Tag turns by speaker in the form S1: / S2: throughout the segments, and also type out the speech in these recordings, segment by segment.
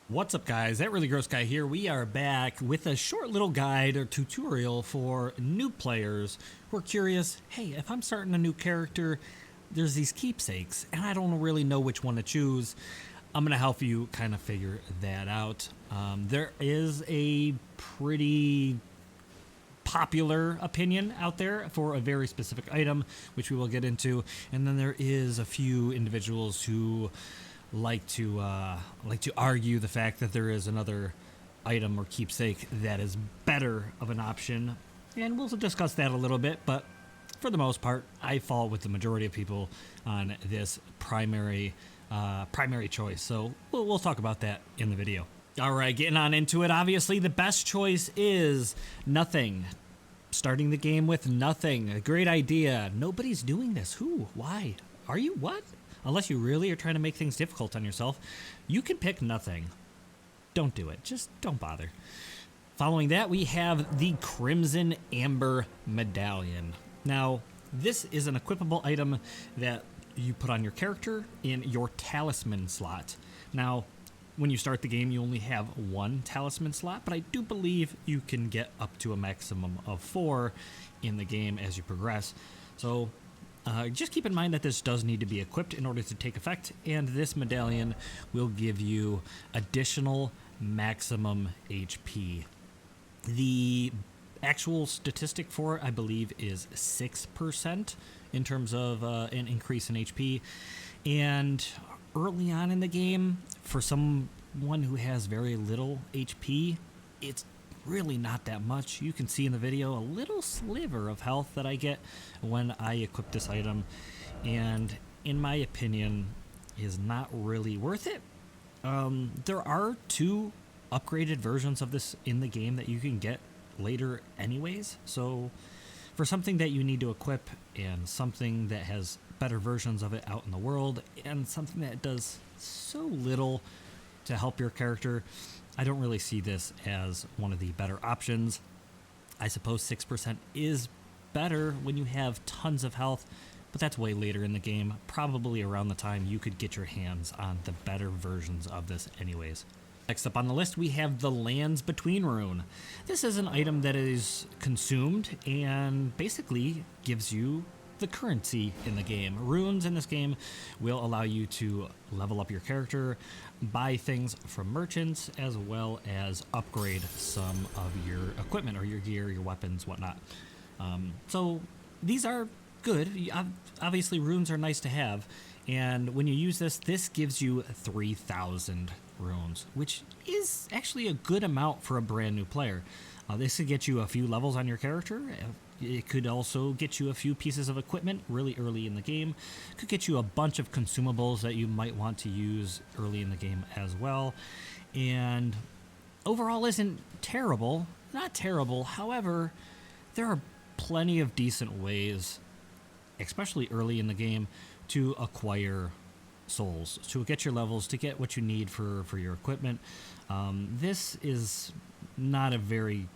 S1: What's up, guys? That Really Gross Guy here. We are back with a short little guide or tutorial for new players who are curious, hey, if I'm starting a new character, there's these keepsakes, and I don't really know which one to choose. I'm going to help you kind of figure that out. There is a pretty popular opinion out there for a very specific item, which we will get into, and then there is a few individuals who like to argue the fact that there is another item or keepsake that is better of an option, and we'll discuss that a little bit. But for the most part, I fall with the majority of people on this primary choice. So we'll talk about that in the video. All right, getting on into it. Obviously, the best choice is nothing. Starting the game with nothing. A great idea. Nobody's doing this. Who? Why? Are you? What? Unless you really are trying to make things difficult on yourself, you can pick nothing. Don't do it. Just don't bother. Following that, we have the Crimson Amber Medallion. Now, this is an equipable item that you put on your character in your talisman slot. Now, when you start the game, you only have one talisman slot, but I do believe you can get up to a maximum of 4 in the game as you progress. So just keep in mind that this does need to be equipped in order to take effect, and this medallion will give you additional maximum HP. The actual statistic for it, I believe, is 6% in terms of an increase in HP. And early on in the game, for someone who has very little HP, it's really not that much. You can see in the video a little sliver of health that I get when I equip this item, and in my opinion is not really worth it. There are 2 upgraded versions of this in the game that you can get later anyways, so for something that you need to equip and something that has better versions of it out in the world and something that does so little to help your character, I don't really see this as one of the better options. I suppose 6% is better when you have tons of health, but that's way later in the game, probably around the time you could get your hands on the better versions of this anyways. Next up on the list, we have the Lands Between Rune. This is an item that is consumed and basically gives you the currency in the game. Runes in this game will allow you to level up your character, buy things from merchants, as well as upgrade some of your equipment or your gear, your weapons, whatnot. So these are good. Obviously, runes are nice to have, and when you use this, this gives you 3,000 runes, which is actually a good amount for a brand new player. This could get you a few levels on your character. It could also get you a few pieces of equipment really early in the game. Could get you a bunch of consumables that you might want to use early in the game as well. And overall isn't terrible. Not terrible. However, there are plenty of decent ways, especially early in the game, to acquire souls, to get your levels, to get what you need for your equipment. This is not a very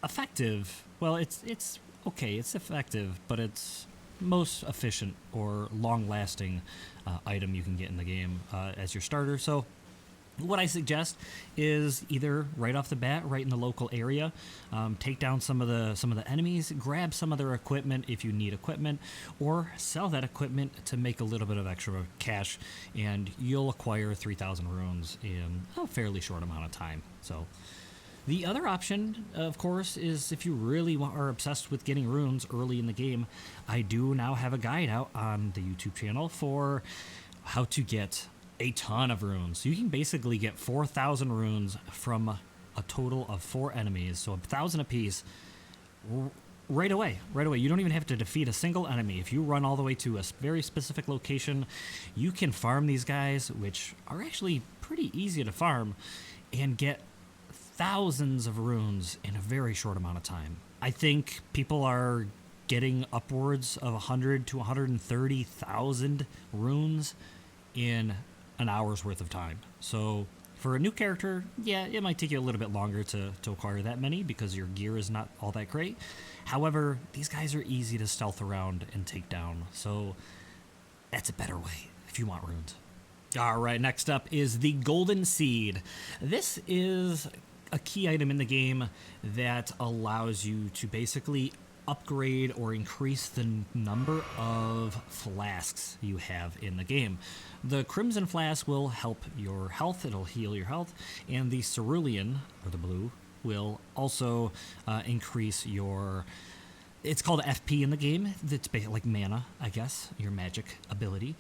S1: effective, well, it's okay, it's effective, but it's most efficient or long-lasting item you can get in the game as your starter. So what I suggest is either right off the bat, right in the local area, take down some of the enemies, grab some of their equipment if you need equipment, or sell that equipment to make a little bit of extra cash, and you'll acquire 3,000 runes in a fairly short amount of time. So the other option, of course, is if you really are obsessed with getting runes early in the game, I do now have a guide out on the YouTube channel for how to get a ton of runes. You can basically get 4,000 runes from a total of 4 enemies, so 1,000 apiece, right away. You don't even have to defeat a single enemy. If you run all the way to a very specific location, you can farm these guys, which are actually pretty easy to farm, and get thousands of runes in a very short amount of time. I think people are getting upwards of 100 to 130,000 runes in an hour's worth of time. So for a new character, yeah, it might take you a little bit longer to acquire that many because your gear is not all that great. However, these guys are easy to stealth around and take down, so that's a better way if you want runes. All right, next up is the Golden Seed. This is a key item in the game that allows you to basically upgrade or increase the number of flasks you have in the game. The Crimson Flask will help your health, it'll heal your health, and the Cerulean, or the blue, will also increase your... It's called FP in the game. It's like mana, I guess, your magic ability.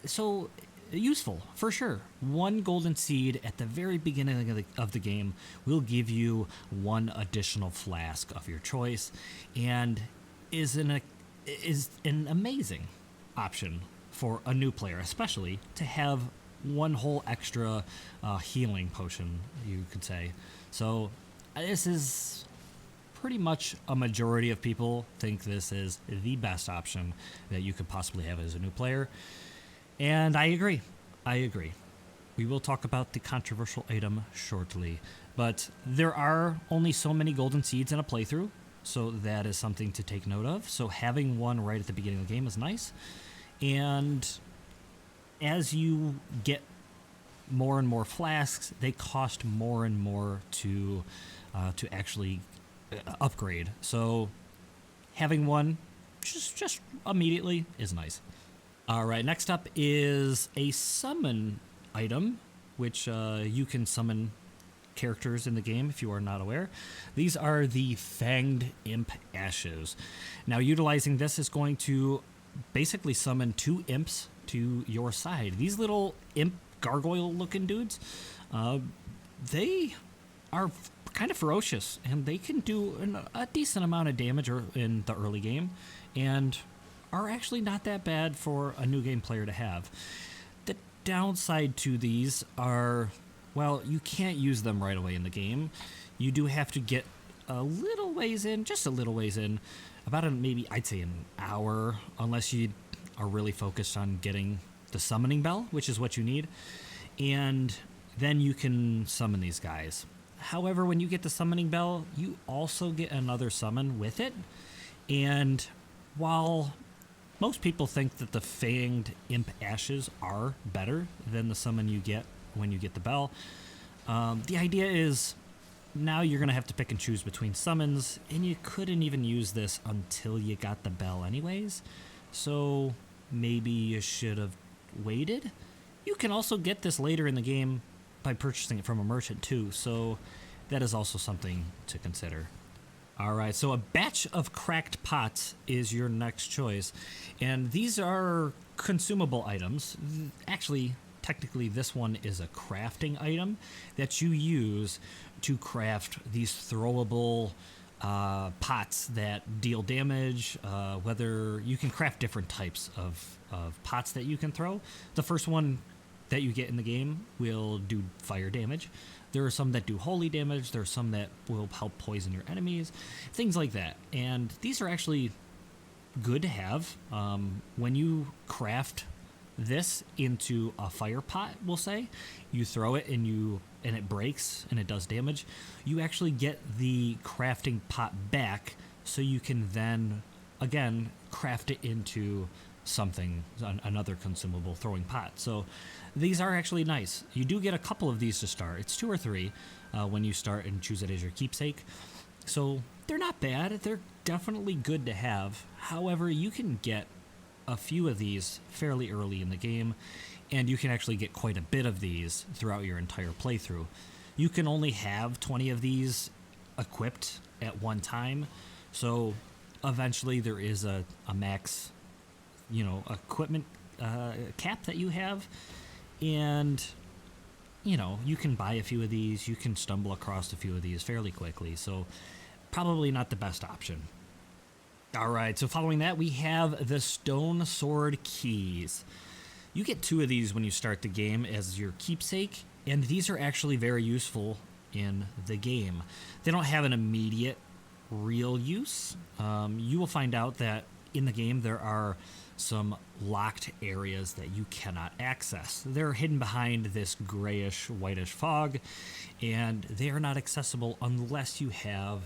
S1: So useful for sure. One golden seed at the very beginning of the game will give you one additional flask of your choice, and is an amazing option for a new player, especially to have one whole extra healing potion, you could say. So this is pretty much a majority of people think this is the best option that you could possibly have as a new player. And I agree. We will talk about the controversial item shortly, but there are only so many golden seeds in a playthrough, so that is something to take note of. So having one right at the beginning of the game is nice. And as you get more and more flasks, they cost more and more to actually upgrade. So having one just immediately is nice. All right, next up is a summon item, which you can summon characters in the game if you are not aware. These are the Fanged Imp Ashes. Now, utilizing this is going to basically summon 2 imps to your side. These little imp gargoyle-looking dudes, they are kind of ferocious, and they can do a decent amount of damage in the early game, and are actually not that bad for a new game player to have. The downside to these are, well, you can't use them right away in the game. You do have to get a little ways in, just a little ways in, about maybe I'd say an hour, unless you are really focused on getting the summoning bell, which is what you need, and then you can summon these guys. However, when you get the summoning bell, you also get another summon with it, and while most people think that the Fanged Imp Ashes are better than the summon you get when you get the bell, the idea is now you're going to have to pick and choose between summons, and you couldn't even use this until you got the bell anyways, so maybe you should have waited. You can also get this later in the game by purchasing it from a merchant too, so that is also something to consider. All right, so a batch of cracked pots is your next choice, and these are consumable items. Actually, technically, this one is a crafting item that you use to craft these throwable pots that deal damage. Whether you can craft different types of pots that you can throw. The first one that you get in the game will do fire damage. There are some that do holy damage. There are some that will help poison your enemies, things like that. And these are actually good to have. When you craft this into a fire pot, we'll say, you throw it and it breaks and it does damage, you actually get the crafting pot back, so you can then again craft it into something, another consumable throwing pot. So these are actually nice. You do get a couple of these to start. It's 2 or 3 when you start and choose it as your keepsake. So they're not bad. They're definitely good to have. However, you can get a few of these fairly early in the game, and you can actually get quite a bit of these throughout your entire playthrough. You can only have 20 of these equipped at one time, so eventually there is a max, equipment cap that you have, and you can buy a few of these. You can stumble across a few of these fairly quickly, so probably not the best option. All right, so following that, we have the Stone Sword Keys. You get 2 of these when you start the game as your keepsake, and these are actually very useful in the game. They don't have an immediate real use. You will find out that in the game there are some locked areas that you cannot access. They're hidden behind this grayish, whitish fog, and they are not accessible unless you have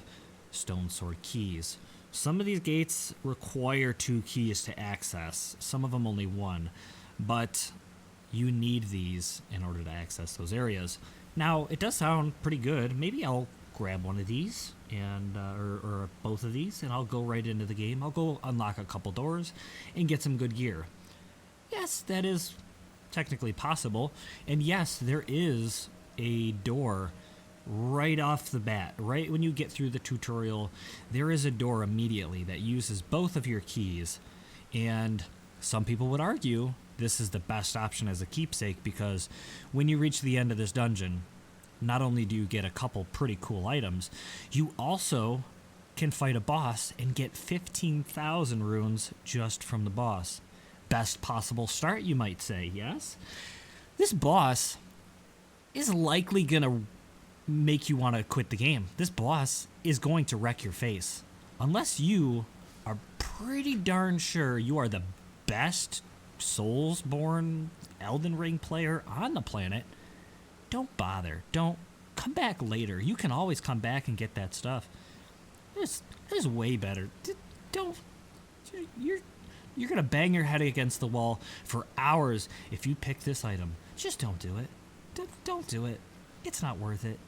S1: Stone Sword Keys. Some of these gates require 2 keys to access, some of them only 1, but you need these in order to access those areas. Now, it does sound pretty good. Maybe I'll grab one of these and or both of these, and I'll go right into the game. I'll go unlock a couple doors and get some good gear. Yes, that is technically possible. And yes, there is a door right off the bat. Right when you get through the tutorial, there is a door immediately that uses both of your keys. And some people would argue this is the best option as a keepsake, because when you reach the end of this dungeon, not only do you get a couple pretty cool items, you also can fight a boss and get 15,000 runes just from the boss. Best possible start, you might say, yes? This boss is likely going to make you want to quit the game. This boss is going to wreck your face. Unless you are pretty darn sure you are the best Soulsborne Elden Ring player on the planet, don't bother. Don't come back later. You can always come back and get that stuff. There's way better. Don't. You're gonna bang your head against the wall for hours if you pick this item. Just don't do it. Don't do it. It's not worth it.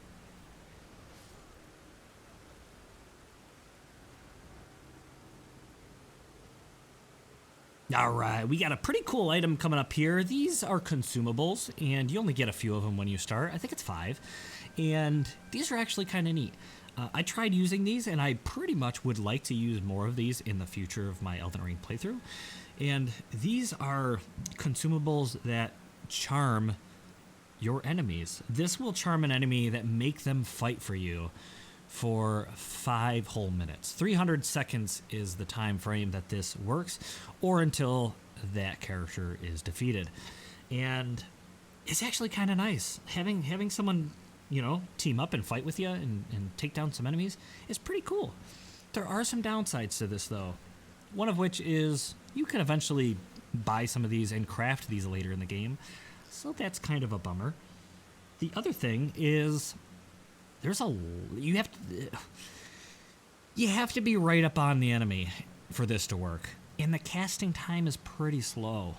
S1: All right, we got a pretty cool item coming up here. These are consumables, and you only get a few of them when you start. I think it's 5. And these are actually kind of neat. I tried using these, and I pretty much would like to use more of these in the future of my Elden Ring playthrough. And these are consumables that charm your enemies. This will charm an enemy that make them fight for you for 5 whole minutes. 300 seconds is the time frame that this works, or until that character is defeated. And it's actually kind of nice. Having someone, team up and fight with you and take down some enemies is pretty cool. There are some downsides to this, though. One of which is you can eventually buy some of these and craft these later in the game, so that's kind of a bummer. The other thing is you have to be right up on the enemy for this to work, and the casting time is pretty slow.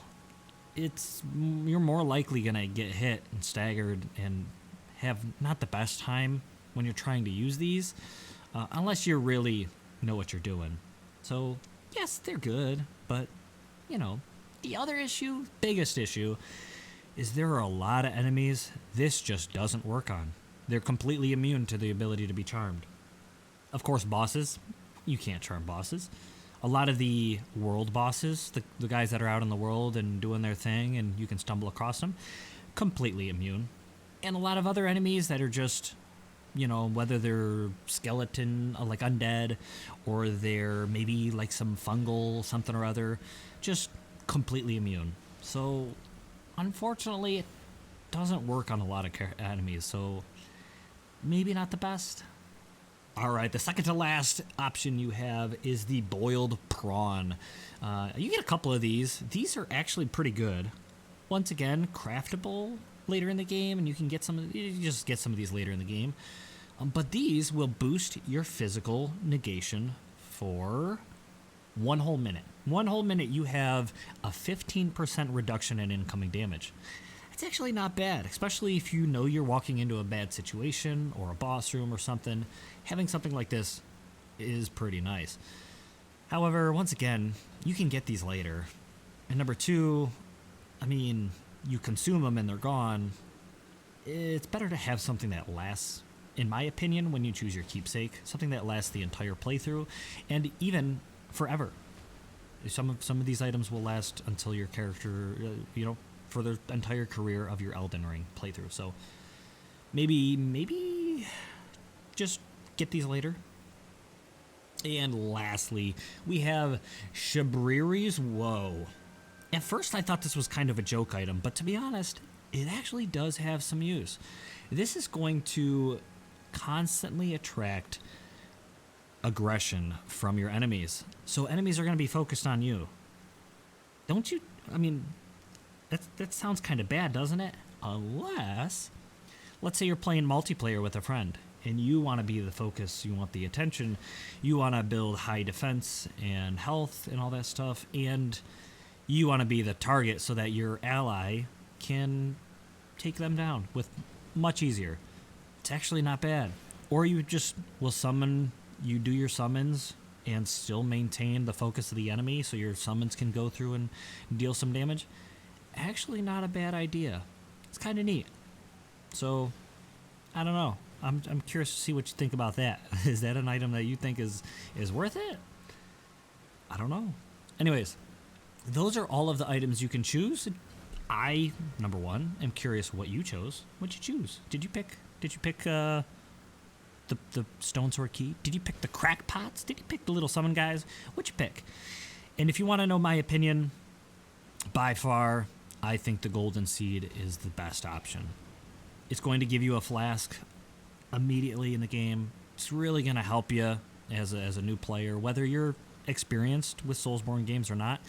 S1: You're more likely gonna get hit and staggered and have not the best time when you're trying to use these, unless you really know what you're doing. So yes, they're good, but the other biggest issue, is there are a lot of enemies this just doesn't work on. They're completely immune to the ability to be charmed. Of course, bosses, you can't charm bosses. A lot of the world bosses, the guys that are out in the world and doing their thing and you can stumble across them, completely immune. And a lot of other enemies that are just, whether they're skeleton, like undead, or they're maybe like some fungal something or other, just completely immune. So, unfortunately, it doesn't work on a lot of enemies, so maybe not the best. All right, the second to last option you have is the boiled prawn. You get a couple of these. These are actually pretty good. Once again, craftable later in the game, and you can get you just get some of these later in the game. But these will boost your physical negation for 1 whole minute. 1 whole minute, you have a 15% reduction in incoming damage. It's actually not bad, especially if you know you're walking into a bad situation or a boss room or something. Having something like this is pretty nice. However, once again, you can get these later. And number 2, you consume them and they're gone. It's better to have something that lasts, in my opinion, when you choose your keepsake. Something that lasts the entire playthrough and even forever. Some of these items will last until your character, for the entire career of your Elden Ring playthrough. So maybe just get these later. And lastly, we have Shibriri's Woe. At first I thought this was kind of a joke item, but to be honest, it actually does have some use. This is going to constantly attract aggression from your enemies. So enemies are going to be focused on you. Don't you? That sounds kind of bad, doesn't it? Unless, let's say you're playing multiplayer with a friend and you want to be the focus, you want the attention, you want to build high defense and health and all that stuff, and you want to be the target so that your ally can take them down with much easier. It's actually not bad. Or you just will summon, you do your summons and still maintain the focus of the enemy so your summons can go through and deal some damage. Actually not a bad idea. It's kind of neat. So, I don't know. I'm curious to see what you think about that. Is that an item that you think is worth it? I don't know. Anyways, those are all of the items you can choose. I, number one, am curious what you chose. What'd you choose? Did you pick the stone sword key? Did you pick the crackpots? Did you pick the little summon guys? What'd you pick? And if you want to know my opinion, by far, I think the golden seed is the best option. It's going to give you a flask immediately in the game. It's really going to help you as a new player, whether you're experienced with Soulsborne games or not.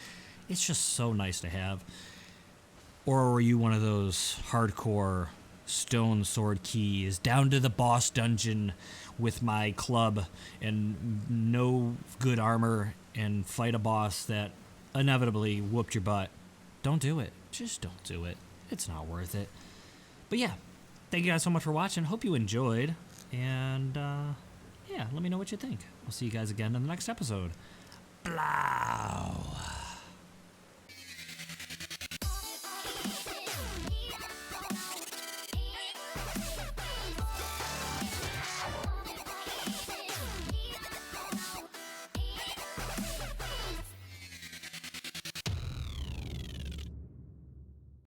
S1: It's just so nice to have. Or were you one of those hardcore stone sword keys down to the boss dungeon with my club and no good armor and fight a boss that inevitably whooped your butt? Don't do it. Just don't do it. It's not worth it. But yeah, thank you guys so much for watching. Hope you enjoyed. And yeah, let me know what you think. I'll see you guys again in the next episode. Blow.